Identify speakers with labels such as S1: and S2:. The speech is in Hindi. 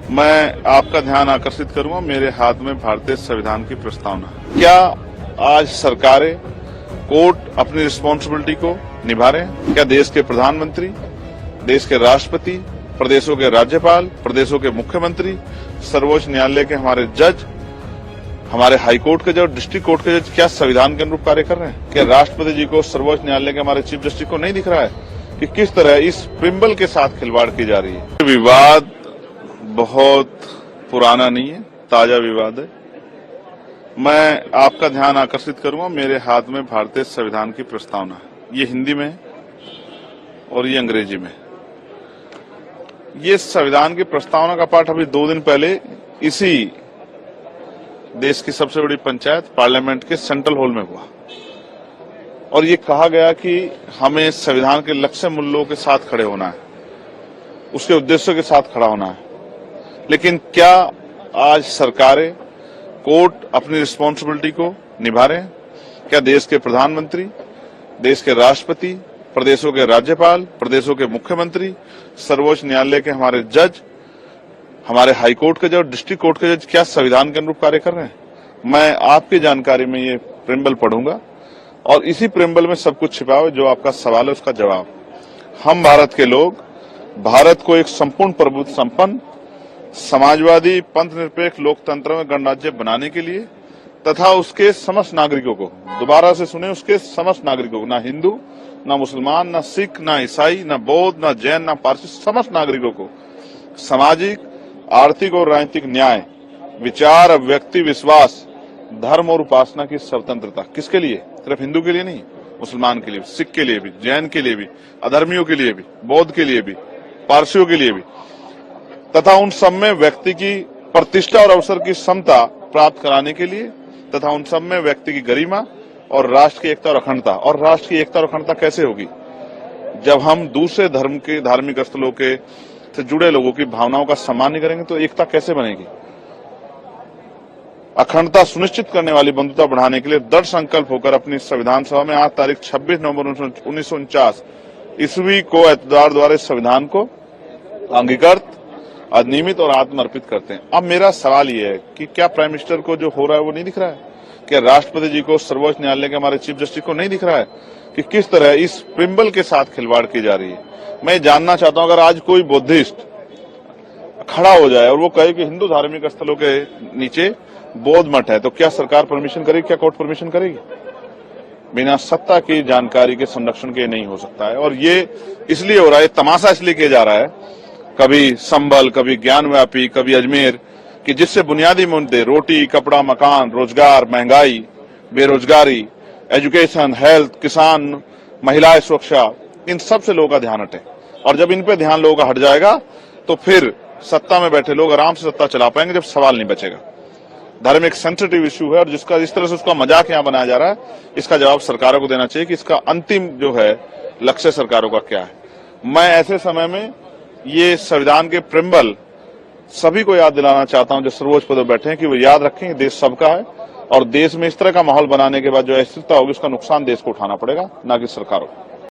S1: मैं आपका ध्यान आकर्षित करूंगा मेरे हाथ में भारतीय संविधान की प्रस्तावना। क्या आज सरकारें, कोर्ट अपनी रिस्पॉन्सिबिलिटी को निभा रहे हैं? क्या देश के प्रधानमंत्री, देश के राष्ट्रपति, प्रदेशों के राज्यपाल, प्रदेशों के मुख्यमंत्री, सर्वोच्च न्यायालय के हमारे जज, हमारे हाई कोर्ट के जज, डिस्ट्रिक्ट कोर्ट के जज क्या संविधान के अनुरूप कार्य कर रहे हैं? क्या राष्ट्रपति जी को, सर्वोच्च न्यायालय के हमारे चीफ जस्टिस को नहीं दिख रहा है कि किस तरह इस प्रिम्बल के साथ खिलवाड़ की जा रही है? विवाद बहुत पुराना नहीं है, ताजा विवाद है। मैं आपका ध्यान आकर्षित करूंगा मेरे हाथ में भारतीय संविधान की प्रस्तावना है। ये हिंदी में है और ये अंग्रेजी में है। ये संविधान की प्रस्तावना का पाठ अभी 2 दिन पहले इसी देश की सबसे बड़ी पंचायत पार्लियामेंट के सेंट्रल हॉल में हुआ और ये कहा गया कि हमें संविधान के लक्ष्य मूल्यों के साथ खड़े होना है, उसके उद्देश्यों के साथ खड़ा होना है। लेकिन क्या आज सरकारें, कोर्ट अपनी रिस्पॉन्सिबिलिटी को निभा रहे हैं? क्या देश के प्रधानमंत्री, देश के राष्ट्रपति, प्रदेशों के राज्यपाल, प्रदेशों के मुख्यमंत्री, सर्वोच्च न्यायालय के हमारे जज, हमारे हाई कोर्ट के जज, डिस्ट्रिक्ट कोर्ट के जज क्या संविधान के अनुरूप कार्य कर रहे हैं? मैं आपकी जानकारी में ये प्रिम्बल पढ़ूंगा और इसी प्रिम्बल में सब कुछ छिपा हुआ, जो आपका सवाल है उसका जवाब। हम भारत के लोग भारत को एक संपूर्ण प्रभुत्व संपन्न, समाजवादी, पंथ निरपेक्ष लोकतंत्र में गणराज्य बनाने के लिए तथा उसके समस्त नागरिकों को, दोबारा से सुने, उसके समस्त नागरिकों को, ना हिंदू, ना मुसलमान, ना सिख, ना ईसाई, ना बौद्ध, ना जैन, ना पारसी, समस्त नागरिकों को सामाजिक, आर्थिक और राजनीतिक न्याय, विचार, व्यक्ति विश्वास, धर्म और उपासना की स्वतंत्रता। किसके लिए? सिर्फ हिंदू के लिए नहीं, मुसलमान के लिए, सिख के लिए भी, जैन के लिए भी, अधर्मियों के लिए भी, बौद्ध के लिए भी, पारसियों के लिए भी, तथा उन सब में व्यक्ति की प्रतिष्ठा और अवसर की समता प्राप्त कराने के लिए, तथा उन सब में व्यक्ति की गरिमा और राष्ट्र की एकता और अखंडता। और राष्ट्र की एकता और अखंडता कैसे होगी? जब हम दूसरे धर्म के, धार्मिक स्थलों के से जुड़े लोगों की भावनाओं का सम्मान नहीं करेंगे तो एकता कैसे बनेगी? अखंडता सुनिश्चित करने वाली बंधुता बढ़ाने के लिए दृढ़ संकल्प होकर अपनी संविधान सभा में आज तारीख 26 नवंबर 1949 ईस्वी को एतदार द्वारा इस संविधान को अंगीकृत, अधिनियमित और आत्मर्पित करते हैं। अब मेरा सवाल ये है कि क्या प्राइम मिनिस्टर को जो हो रहा है वो नहीं दिख रहा है? क्या राष्ट्रपति जी को, सर्वोच्च न्यायालय के हमारे चीफ जस्टिस को नहीं दिख रहा है कि किस तरह इस प्रिम्बल के साथ खिलवाड़ की जा रही है? मैं जानना चाहता हूं, अगर आज कोई बुद्धिस्ट खड़ा हो जाए और वो कहे कि हिंदू धार्मिक स्थलों के नीचे बौद्ध मठ है, तो क्या सरकार परमिशन करेगी? क्या कोर्ट परमिशन करेगी? बिना सत्ता की जानकारी के संरक्षण के नहीं हो सकता है। और ये इसलिए हो रहा है, तमाशा इसलिए किया जा रहा है, कभी संबल, कभी ज्ञानव्यापी, कभी अजमेर, कि जिससे बुनियादी मुद्दे रोटी, कपड़ा, मकान, रोजगार, महंगाई, बेरोजगारी, एजुकेशन, हेल्थ, किसान, महिलाएं, सुरक्षा, इन सब से लोगों का ध्यान हटे। और जब इन पे ध्यान लोगों का हट जाएगा तो फिर सत्ता में बैठे लोग आराम से सत्ता चला पाएंगे, जब सवाल नहीं बचेगा। धर्म एक सेंसिटिव इश्यू है और जिसका जिस तरह से उसका मजाक यहाँ बनाया जा रहा है, इसका जवाब सरकारों को देना चाहिए कि इसका अंतिम जो है लक्ष्य सरकारों का क्या है। मैं ऐसे समय में ये संविधान के प्रिम्बल सभी को याद दिलाना चाहता हूं जो सर्वोच्च पद पर बैठे हैं, कि वो याद रखें देश सबका है और देश में इस तरह का माहौल बनाने के बाद जो अस्थिरता होगी उसका नुकसान देश को उठाना पड़ेगा, ना कि सरकारों को।